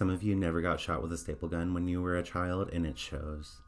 Some of you never got shot with a staple gun when you were a child, and it shows.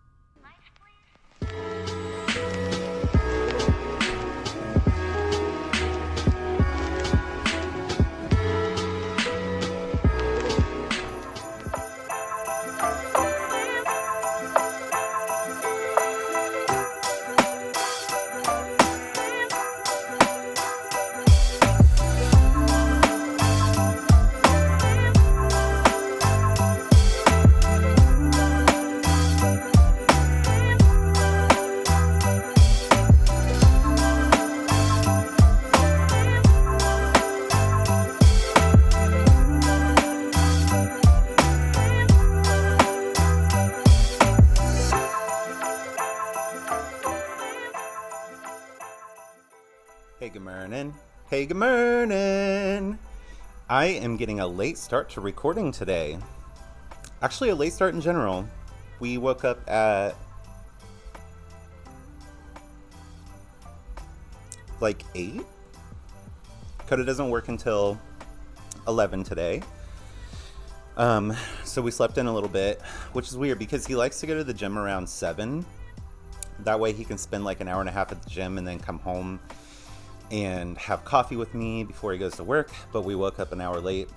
Hey, good morning. Hey, good morning. I am getting a late start to recording today. Actually, a late start in general. We woke up at like 8. Coda doesn't work until 11 today. So we slept in a little bit, which is weird because he likes to go to the gym around 7. That way he can spend like an hour and a half at the gym and then come home and have coffee with me before he goes to work. But we woke up an hour late.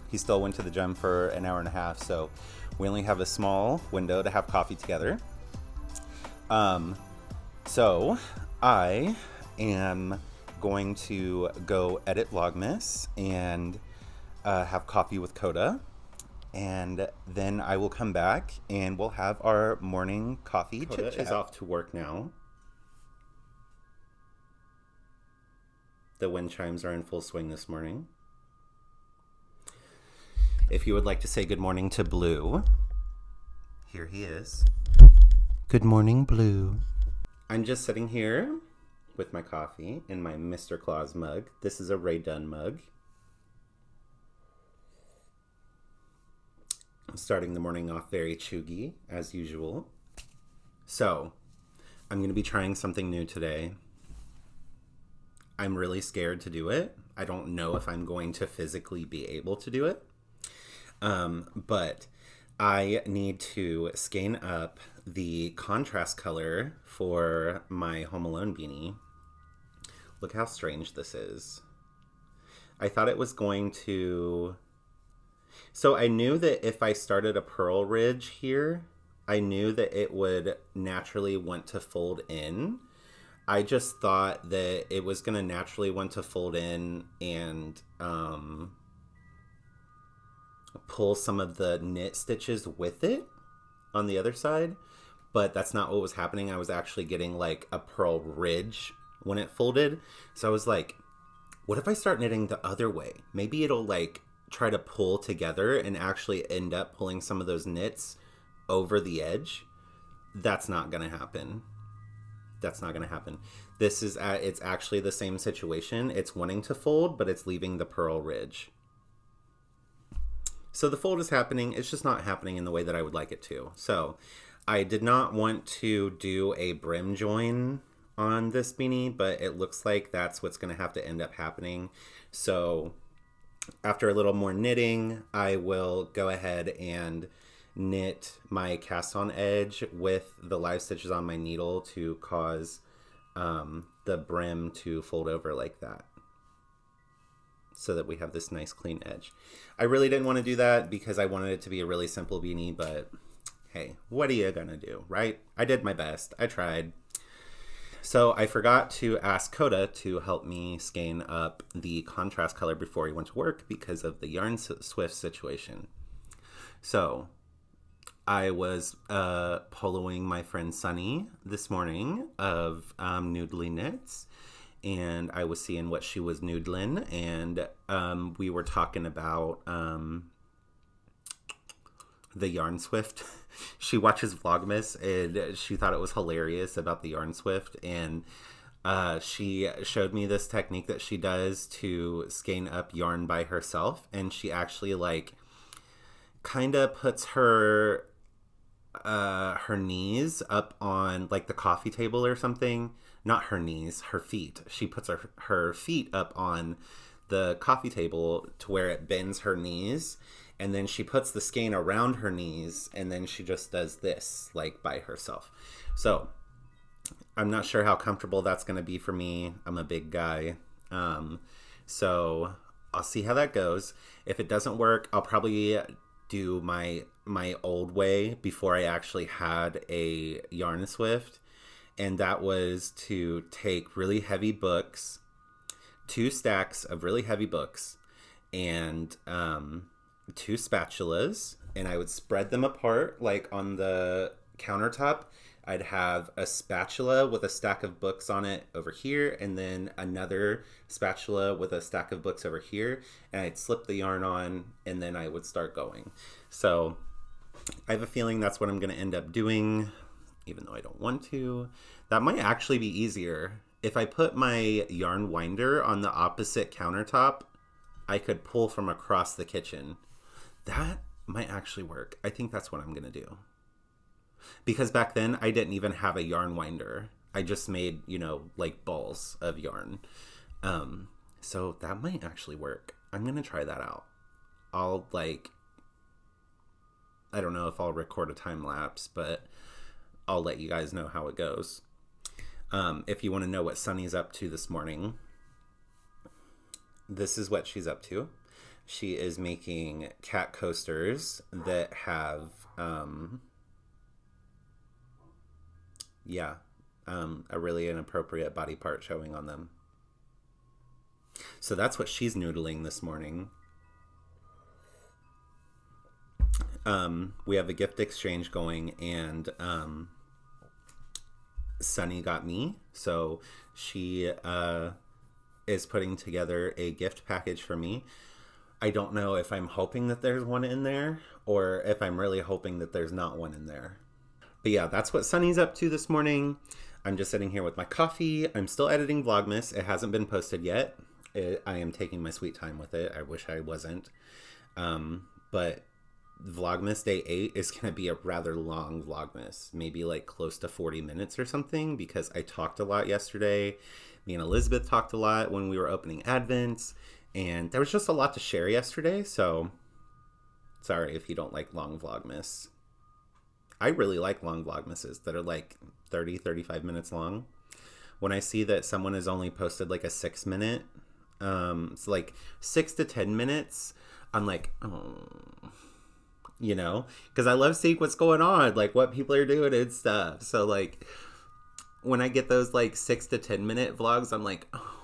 He still went to the gym for an hour and a half, so we only have a small window to have coffee together. So I am going to go edit Vlogmas and have coffee with Coda, and then I will come back and we'll have our morning coffee chit-chat. Coda is off to work now. The wind chimes are in full swing this morning. If you would like to say good morning to Blue, here he is. Good morning, Blue. I'm just sitting here with my coffee in my Mr. Claus mug. This is a Ray Dunn mug. I'm starting the morning off very chuggy, as usual. So, I'm going to be trying something new today. I'm really scared to do it. I don't know if I'm going to physically be able to do it. But I need to skein up the contrast color for my Home Alone beanie. Look how strange this is. I thought it was going to... So I knew that if I started a pearl ridge here, I knew that it would naturally want to fold in. I just thought that it was going to naturally want to fold in and pull some of the knit stitches with it on the other side. But that's not what was happening. I was actually getting like a pearl ridge when it folded. So I was like, what if I start knitting the other way? Maybe it'll like try to pull together and actually end up pulling some of those knits over the edge. That's not going to happen. That's not going to happen. This is it's actually the same situation. It's wanting to fold, but it's leaving the pearl ridge. So the fold is happening. It's just not happening in the way that I would like it to. So I did not want to do a brim join on this beanie, but it looks like that's what's going to have to end up happening. So after a little more knitting, I will go ahead and knit my cast on edge with the live stitches on my needle to cause the brim to fold over like that, so that we have this nice clean edge. I really didn't want to do that because I wanted it to be a really simple beanie, but hey, what are you gonna do, right? I did my best. I tried. So I forgot to ask Coda to help me skein up the contrast color before he went to work because of the yarn swift situation. So I was poloing my friend Sunny this morning of Noodly Knits, and I was seeing what she was noodling, and we were talking about the yarn swift. She watches Vlogmas, and she thought it was hilarious about the yarn swift, and she showed me this technique that she does to skein up yarn by herself, and she actually like kind of puts her knees up on like the coffee table or something. Not her knees, her feet. She puts her feet up on the coffee table to where it bends her knees, And then she puts the skein around her knees, and then she just does this, like, by herself. So I'm not sure how comfortable that's going to be for me. I'm a big guy. So I'll see how that goes. If it doesn't work, I'll probably do my old way before I actually had a yarn swift. And that was to take really heavy books, 2 stacks of really heavy books, and 2 spatulas, and I would spread them apart, like on the countertop. I'd have a spatula with a stack of books on it over here, and then another spatula with a stack of books over here, and I'd slip the yarn on, and then I would start going. So I have a feeling that's what I'm going to end up doing, even though I don't want to. That might actually be easier. If I put my yarn winder on the opposite countertop, I could pull from across the kitchen. That might actually work. I think that's what I'm going to do. Because back then, I didn't even have a yarn winder. I just made, like balls of yarn. So that might actually work. I'm going to try that out. I don't know if I'll record a time lapse, but I'll let you guys know how it goes. If you want to know what Sunny's up to this morning, this is what she's up to. She is making cat coasters that have, a really inappropriate body part showing on them. So that's what she's noodling this morning. We have a gift exchange going, and Sunny got me. So she is putting together a gift package for me. I don't know if I'm hoping that there's one in there or if I'm really hoping that there's not one in there. But yeah, that's what Sunny's up to this morning. I'm just sitting here with my coffee. I'm still editing Vlogmas. It hasn't been posted yet. I am taking my sweet time with it. I wish I wasn't. But Vlogmas Day 8 is going to be a rather long Vlogmas. Maybe like close to 40 minutes or something, because I talked a lot yesterday. Me and Elizabeth talked a lot when we were opening Advents. And there was just a lot to share yesterday, so sorry if you don't like long Vlogmas. I really like long Vlogmases that are like 30, 35 minutes long. When I see that someone has only posted like a 6-minute, it's like 6 to 10 minutes, I'm like, oh, because I love seeing what's going on, like what people are doing and stuff. So like when I get those like 6 to 10 minute vlogs, I'm like, oh,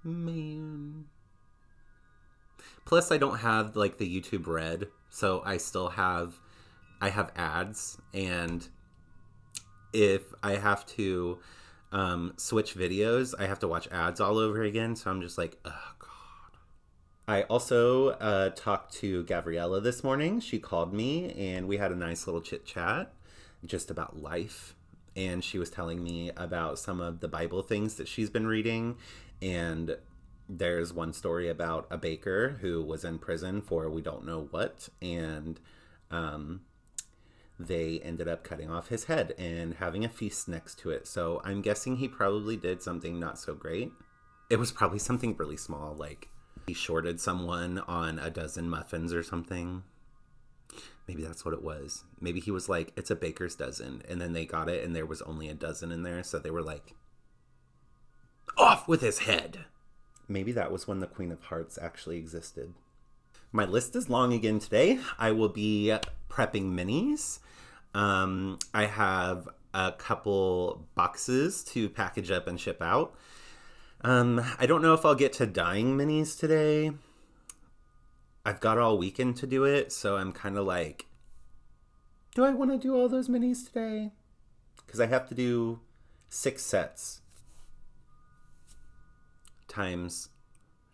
man. Plus, I don't have, like, the YouTube Red, so I have ads, and if I have to switch videos, I have to watch ads all over again, so I'm just like, oh, God. I also talked to Gabriella this morning. She called me, and we had a nice little chit-chat just about life, and she was telling me about some of the Bible things that she's been reading, and there's one story about a baker who was in prison for we don't know what, and they ended up cutting off his head and having a feast next to it. So I'm guessing he probably did something not so great. It was probably something really small, like he shorted someone on a dozen muffins or something. Maybe that's what it was. Maybe he was like, it's a baker's dozen, and then they got it and there was only a dozen in there, so they were like, off with his head. Maybe that was when the Queen of Hearts actually existed. My list is long again today. I will be prepping minis. I have a couple boxes to package up and ship out. I don't know if I'll get to dyeing minis today. I've got all weekend to do it, so I'm kind of like, do I want to do all those minis today? Because I have to do 6 sets. Times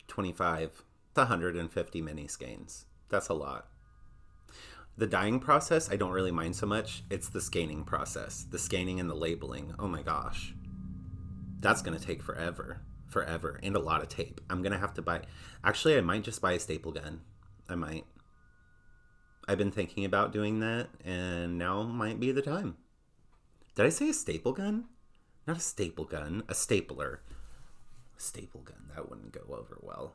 25, 150 mini skeins. That's a lot. The dyeing process, I don't really mind so much. It's the skeining process. The skeining and the labeling. Oh my gosh. That's going to take forever. Forever. And a lot of tape. I'm going to have to buy... Actually, I might just buy a staple gun. I might. I've been thinking about doing that, and now might be the time. Did I say a staple gun? Not a staple gun. A stapler. Staple gun, that wouldn't go over well.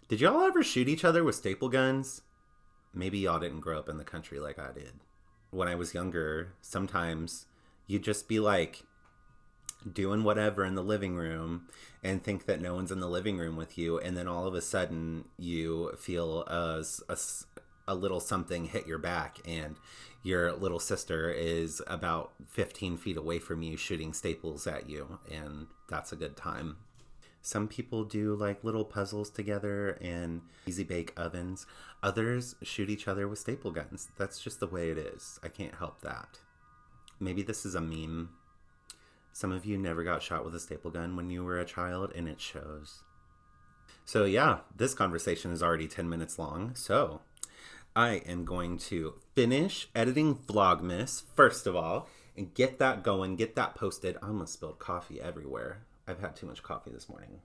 Did y'all ever shoot each other with staple guns? maybe y'all didn't grow up in the country like I did. When I was younger, sometimes you'd just be like doing whatever in the living room and think that no one's in the living room with you, and then all of a sudden you feel a little something hit your back, and your little sister is about 15 feet away from you shooting staples at you, and that's a good time. Some people do like little puzzles together in easy bake ovens. Others shoot each other with staple guns. That's just the way it is. I can't help that. Maybe this is a meme. Some of you never got shot with a staple gun when you were a child, and it shows. So yeah, this conversation is already 10 minutes long. So I am going to finish editing Vlogmas, first of all, and get that going, get that posted. I almost spilled coffee everywhere. I've had too much coffee this morning.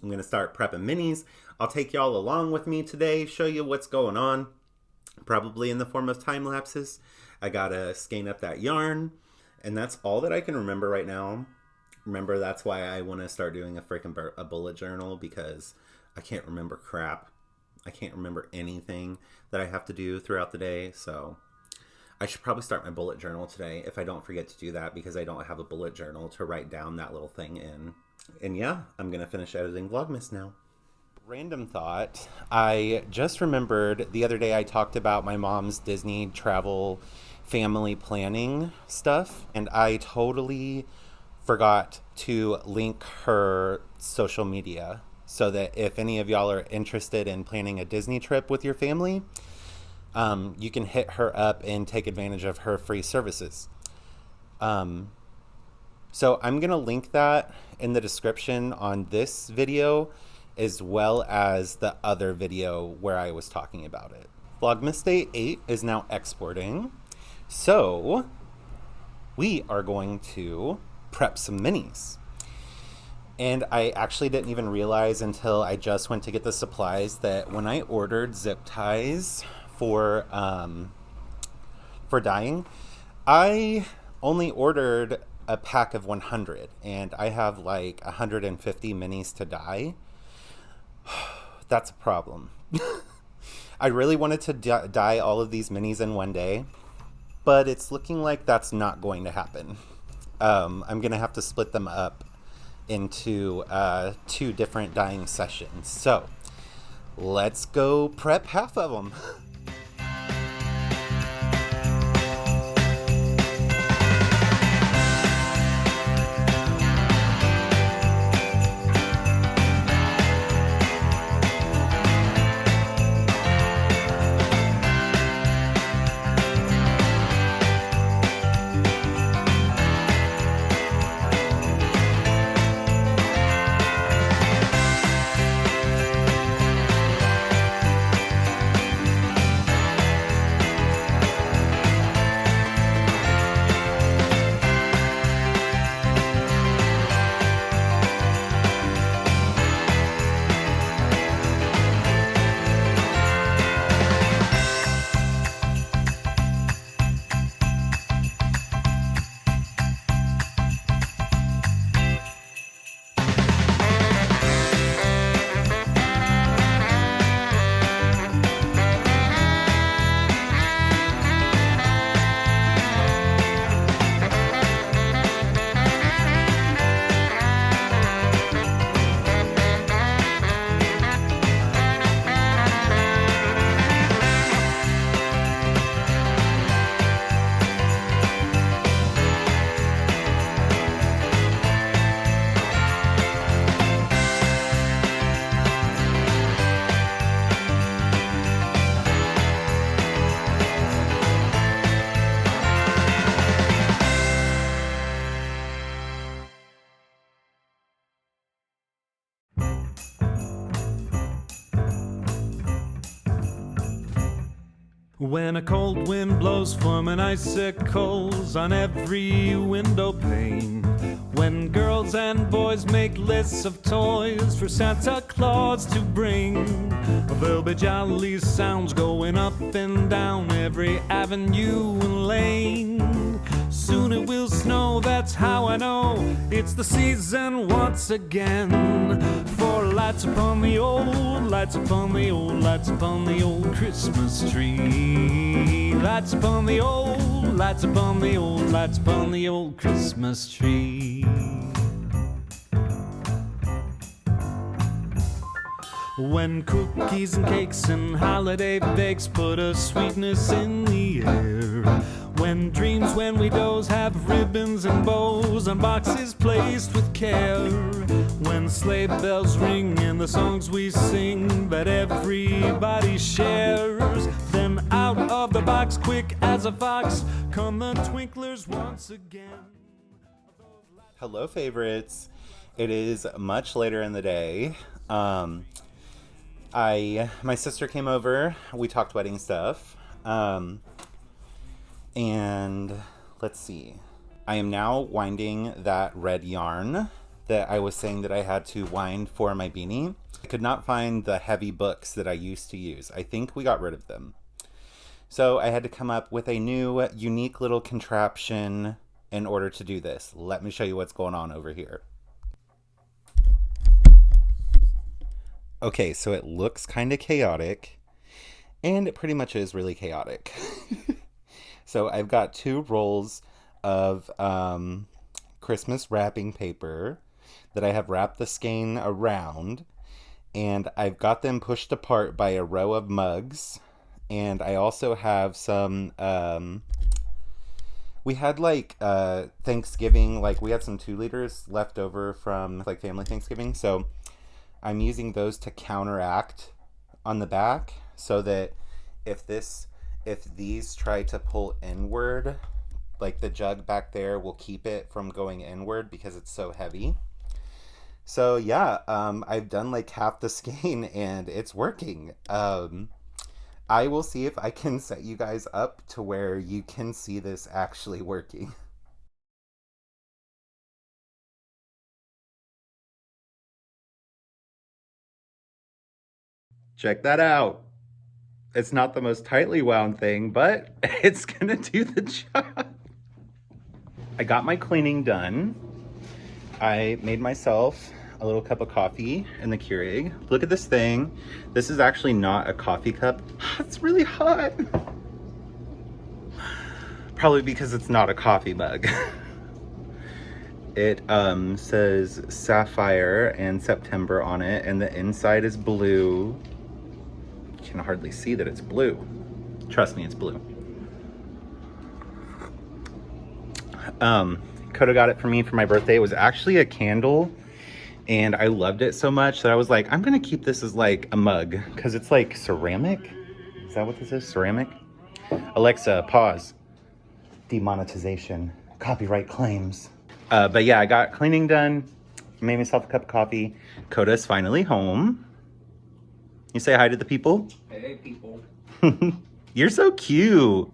I'm going to start prepping minis. I'll take y'all along with me today, show you what's going on, probably in the form of time lapses. I got to skein up that yarn, and that's all that I can remember right now. Remember, that's why I want to start doing a bullet journal, because I can't remember crap. I can't remember anything that I have to do throughout the day, so I should probably start my bullet journal today if I don't forget to do that, because I don't have a bullet journal to write down that little thing in. And yeah, I'm going to finish editing Vlogmas now. Random thought. I just remembered the other day I talked about my mom's Disney travel family planning stuff, and I totally forgot to link her social media so that if any of y'all are interested in planning a Disney trip with your family, you can hit her up and take advantage of her free services. So I'm going to link that in the description on this video, as well as the other video where I was talking about it. Vlogmas Day 8 is now exporting. So we are going to prep some minis. And I actually didn't even realize until I just went to get the supplies that when I ordered zip ties for dyeing, I only ordered a pack of 100, and I have like 150 minis to dye. That's a problem. I really wanted to dye all of these minis in one day, but it's looking like that's not going to happen. I'm gonna have to split them up into 2 different dyeing sessions. So let's go prep half of them. When a cold wind blows forming icicles on every window pane, when girls and boys make lists of toys for Santa Claus to bring, there'll be jolly sounds going up and down every avenue and lane. soon it will snow, that's how I know it's the season once again. For lights upon the old, lights upon the old, lights upon the old Christmas tree. Lights upon the old, lights upon the old, lights upon the old Christmas tree. When cookies and cakes and holiday bakes put a sweetness in the air. When dreams, when we doze, have ribbons and bows on boxes placed with care. When sleigh bells ring and the songs we sing that everybody shares. Then out of the box, quick as a fox, come the twinklers once again. Hello, favorites. It is much later in the day. My sister came over. We talked wedding stuff. And let's see. I am now winding that red yarn that I was saying that I had to wind for my beanie. I could not find the heavy books that I used to use. I think we got rid of them. So I had to come up with a new, unique little contraption in order to do this. Let me show you what's going on over here. Okay, so it looks kind of chaotic, and it pretty much is really chaotic. So I've got 2 rolls of Christmas wrapping paper that I have wrapped the skein around, and I've got them pushed apart by a row of mugs, and I also have some, we had like Thanksgiving, like we had some 2 liters left over from like family Thanksgiving, so I'm using those to counteract on the back so that if these try to pull inward, like the jug back there will keep it from going inward because it's so heavy. So yeah, I've done like half the skein and it's working. I will see if I can set you guys up to where you can see this actually working. Check that out. It's not the most tightly wound thing, but it's gonna do the job. I got my cleaning done. I made myself a little cup of coffee in the Keurig. Look at this thing. This is actually not a coffee cup. It's really hot. Probably because it's not a coffee mug. It says Sapphire and September on it, and the inside is blue. You can hardly see that it's blue. Trust me, it's blue. Coda got it for me for my birthday. It was actually a candle, and I loved it so much that I was like, I'm gonna keep this as like a mug because it's like ceramic. Is that what this is? Ceramic? Alexa, pause. Demonetization. Copyright claims. But yeah, I got cleaning done. Made myself a cup of coffee. Coda's finally home. You say hi to the people? Hey, people. You're so cute.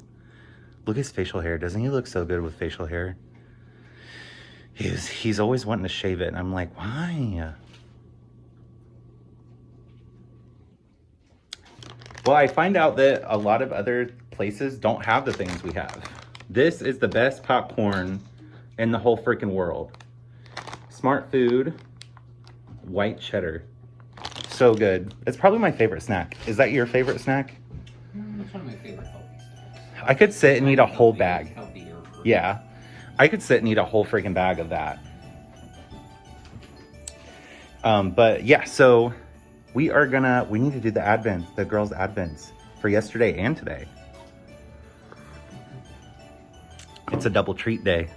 Look at his facial hair. Doesn't he look so good with facial hair? He's always wanting to shave it, and I'm like, why? Well, I find out that a lot of other places don't have the things we have. This is the best popcorn in the whole freaking world. Smart Food, white cheddar. So good. It's probably my favorite snack. Is that your favorite snack? It's one of my favorite healthy snacks. I could sit and eat a whole bag. Healthier. Yeah. I could sit and eat a whole freaking bag of that. But yeah, so we need to do the advents, the girls' advents for yesterday and today. It's a double treat day.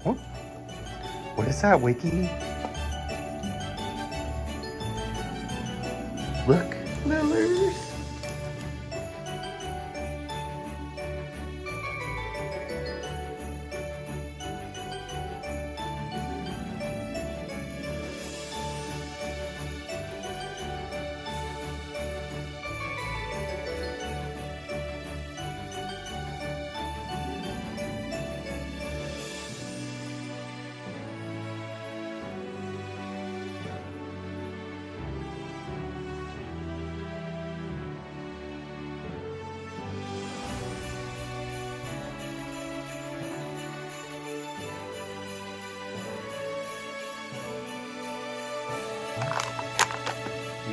What is that, Wiki? Look, Lillers.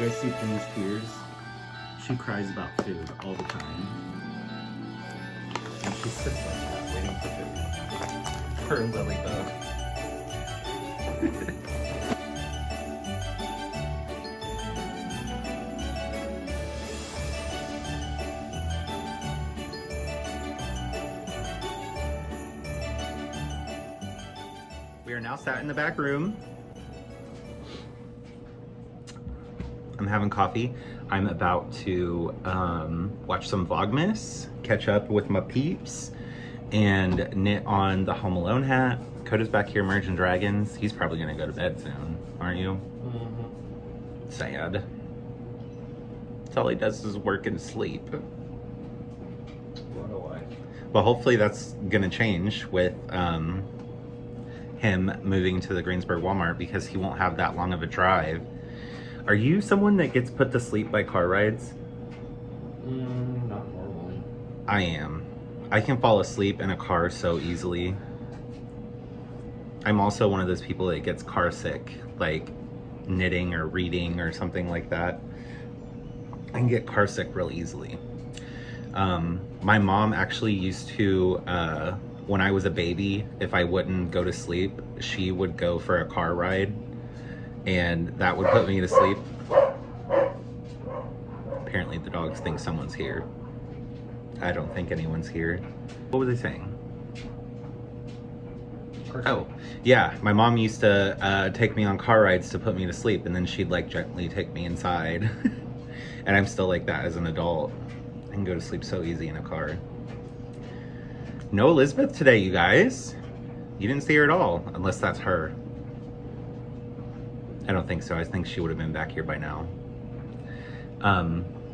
You guys see Penny's tears? She cries about food all the time. And she sits like that, waiting for food. Her lily bug. We are now sat in the back room. I'm having coffee. I'm about to watch some Vlogmas, catch up with my peeps, and knit on the Home Alone hat. Coda's back here merging dragons. He's probably gonna go to bed soon, aren't you? Mm-hmm. Sad. That's all he does is work and sleep. What a life. But hopefully that's gonna change with him moving to the Greensburg Walmart, because he won't have that long of a drive. Are you someone that gets put to sleep by car rides? Not normally. I am. I can fall asleep in a car so easily. I'm also one of those people that gets car sick, like knitting or reading or something like that. I can get car sick real easily. My mom actually used to, when I was a baby, if I wouldn't go to sleep, she would go for a car ride, and that would put me to sleep. Apparently the dogs think someone's here. I don't think anyone's here. What was I saying? Oh, yeah, my mom used to take me on car rides to put me to sleep, and then she'd like gently take me inside. And I'm still like that as an adult. I can go to sleep so easy in a car. No Elizabeth today, you guys. You didn't see her at all, unless that's her. I don't think so. I think she would have been back here by now.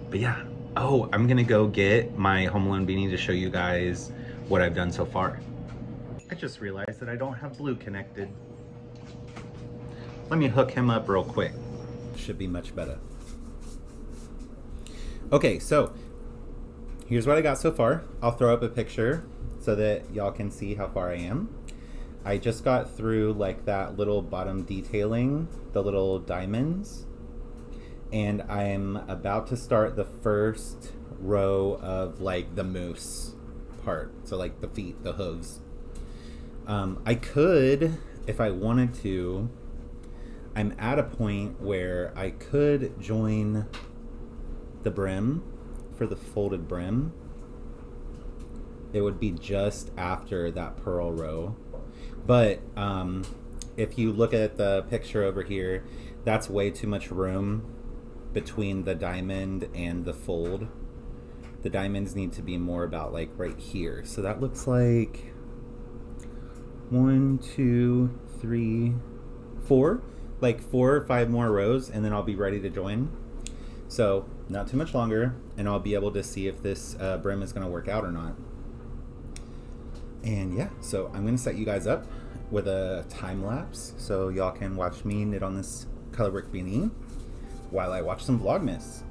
But yeah. Oh, I'm gonna go get my Home Alone beanie to show you guys what I've done so far. I just realized that I don't have Blue connected. Let me hook him up real quick. Should be much better. Okay, so here's what I got so far. I'll throw up a picture so that y'all can see how far I am. I just got through like that little bottom detailing, the little diamonds, and I'm about to start the first row of like the moose part. So like the feet, the hooves. I could, if I wanted to, I'm at a point where I could join the brim for the folded brim. It would be just after that purl row. But if you look at the picture over here, that's way too much room between the diamond and the fold. The diamonds need to be more about like right here. So that looks like 1, 2, 3, 4. Like 4 or 5 more rows, and then I'll be ready to join. So not too much longer, and I'll be able to see if this brim is going to work out or not. And yeah, so I'm going to set you guys up with a time lapse so y'all can watch me knit on this colorwork beanie while I watch some Vlogmas.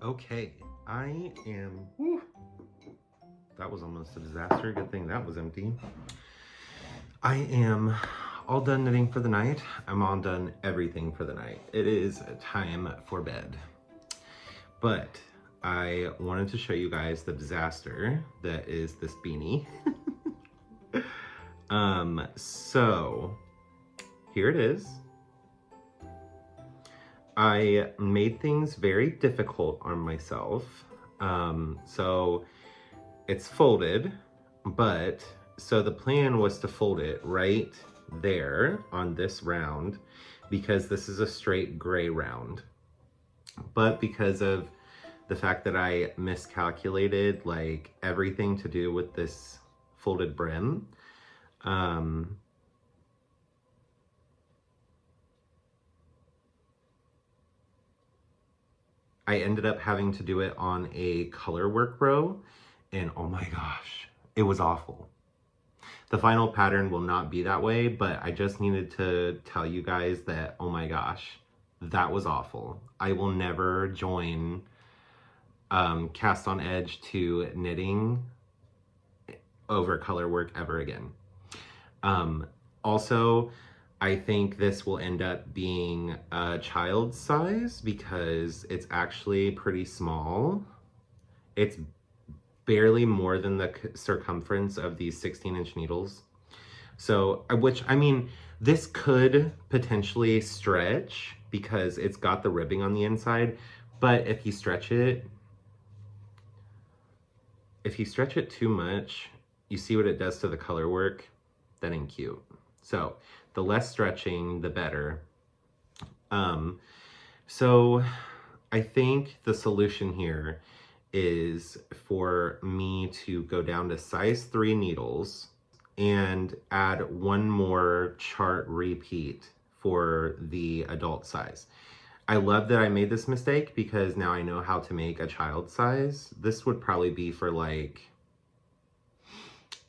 Okay, I am, whew, that was almost a disaster. Good thing that was empty. I am all done knitting for the night. I'm all done everything for the night. It is time for bed. But I wanted to show you guys the disaster that is this beanie. So here it is. I made things very difficult on myself. So it's folded, but so the plan was to fold it right there on this round because this is a straight gray round. But because of the fact that I miscalculated like everything to do with this folded brim. I ended up having to do it on a color work row, and oh my gosh, it was awful. The final pattern will not be that way, but I just needed to tell you guys that, oh my gosh, that was awful. I will never join cast on edge to knitting over color work ever again. Also, I think this will end up being a child's size because it's actually pretty small. It's barely more than the circumference of these 16-inch needles. So, which, I mean, this could potentially stretch because it's got the ribbing on the inside, but if you stretch it too much, you see what it does to the color work? That ain't cute. So the less stretching, the better. So I think the solution here is for me to go down to size 3 needles and add one more chart repeat for the adult size. I love that I made this mistake because now I know how to make a child size. This would probably be for like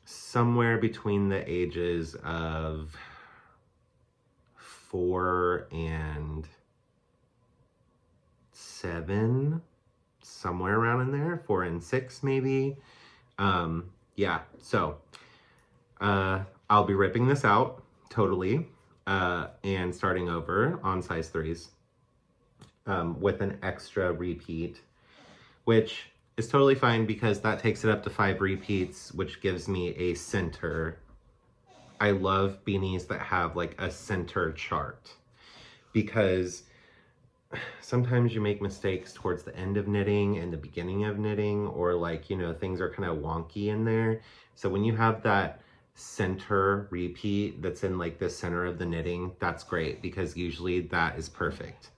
somewhere between the ages of 4 and 7, somewhere around in there, 4 and 6 maybe. Yeah, so I'll be ripping this out totally and starting over on size 3s with an extra repeat, which is totally fine because that takes it up to 5 repeats, which gives me a center. I love beanies that have like a center chart because sometimes you make mistakes towards the end of knitting and the beginning of knitting, or like, you know, things are kind of wonky in there. So when you have that center repeat that's in like the center of the knitting, that's great because usually that is perfect.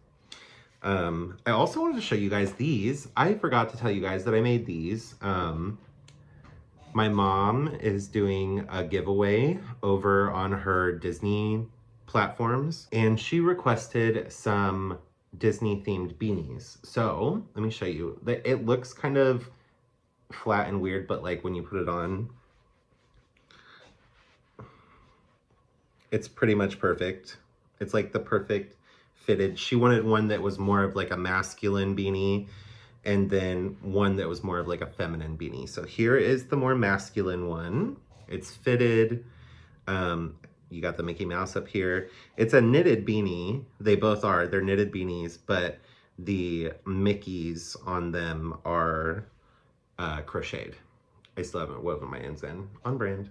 I also wanted to show you guys these. I forgot to tell you guys that I made these. My mom is doing a giveaway over on her Disney platforms, and she requested some Disney themed beanies. So let me show you. It looks kind of flat and weird, but like when you put it on, it's pretty much perfect. It's like the perfect fitted. She wanted one that was more of like a masculine beanie and then one that was more of like a feminine beanie. So here is the more masculine one. It's fitted. You got the Mickey Mouse up here. It's a knitted beanie. They both are. They're knitted beanies, but the Mickeys on them are crocheted. I still haven't woven my ends in. On brand.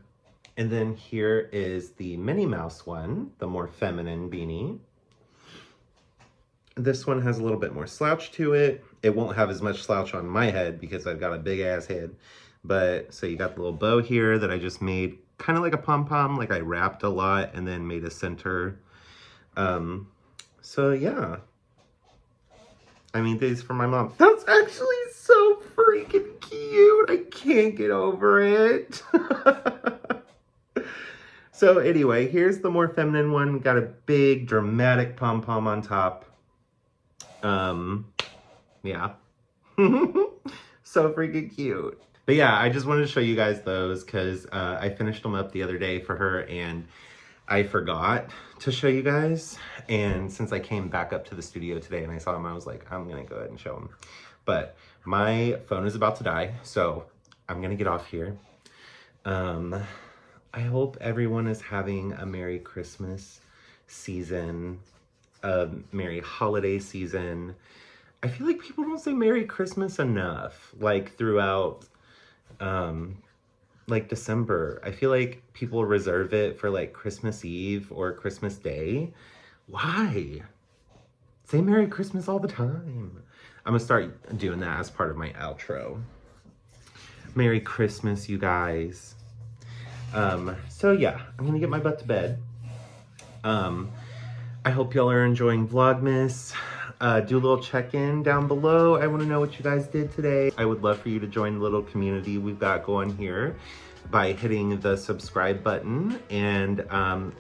And then here is the Minnie Mouse one, the more feminine beanie. This one has a little bit more slouch to it. It won't have as much slouch on my head because I've got a big ass head. But so you got the little bow here that I just made kind of like a pom-pom, like I wrapped a lot and then made a center. So yeah. I mean, these for my mom. That's actually so freaking cute. I can't get over it. So anyway, here's the more feminine one. Got a big dramatic pom-pom on top. Yeah. So freaking cute. But yeah, I just wanted to show you guys those because I finished them up the other day for her and I forgot to show you guys. And since I came back up to the studio today and I saw them, I was like, I'm gonna go ahead and show them. But my phone is about to die, so I'm gonna get off here. I hope everyone is having a Merry Christmas season, a Merry Holiday season. I feel like people don't say Merry Christmas enough, like throughout, like December. I feel like people reserve it for like Christmas Eve or Christmas Day. Why? Say Merry Christmas all the time. I'm gonna start doing that as part of my outro. Merry Christmas, you guys. So yeah, I'm gonna get my butt to bed. I hope y'all are enjoying Vlogmas. Do a little check-in down below. I want to know what you guys did today. I would love for you to join the little community we've got going here. by hitting the subscribe button. And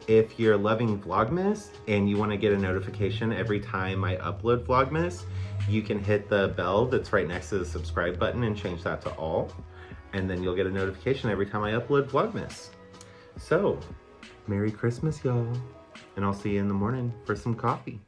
if you're loving Vlogmas and you want to get a notification every time I upload Vlogmas, you can hit the bell that's right next to the subscribe button and change that to all. And then you'll get a notification every time I upload Vlogmas. So, Merry Christmas, y'all. And I'll see you in the morning for some coffee.